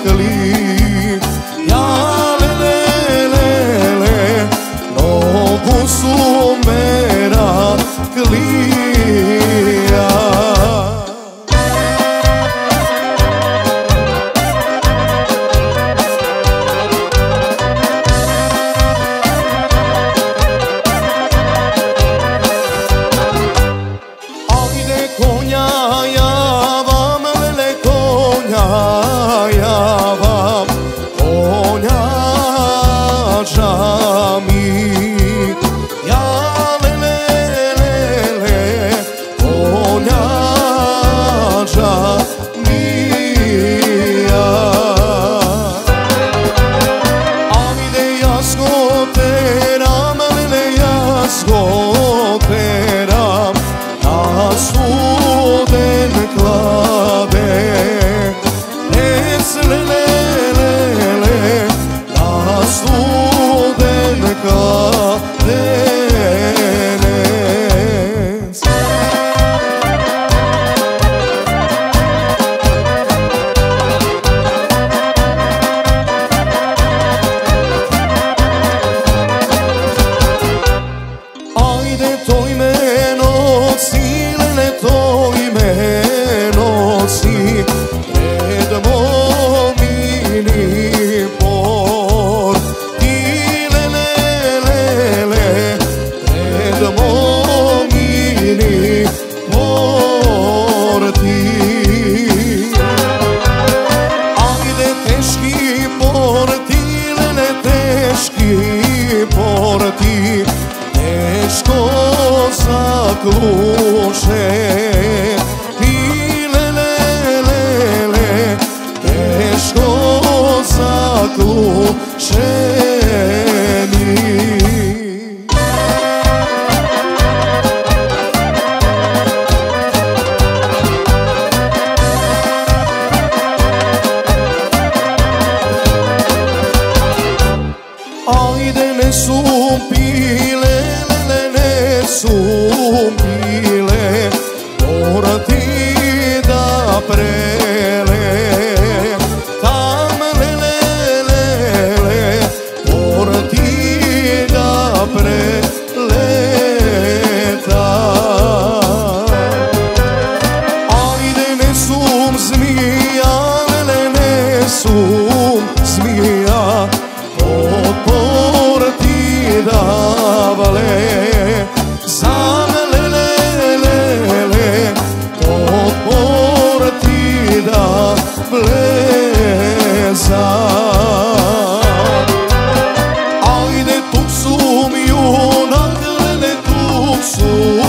kli. Ja lele, nogu su mera klija. Konja javam, lele konja javam, konjača mi. Ja lele, konjača mija. Ajde jasko teram, lele jasko teram, na studen klade. Es lele, na studen klade. Ajde to imeno silne, to imeno si pred momini por. Ti lele, pred momini por ti. Ajde teški por ti, lele, teški por ti. Teško zakluše ti lele, teško zakluše mi. Ajde ne sumpile, ne sumpile, mora ti da prele. Tam lele, mora ti da preleta. Ajde ne sum zmija, lele, ne sum zmija, otpor ti davale. Sam lele, otpor ti davleza. Ajde tuk sum junak, lele, tuk sum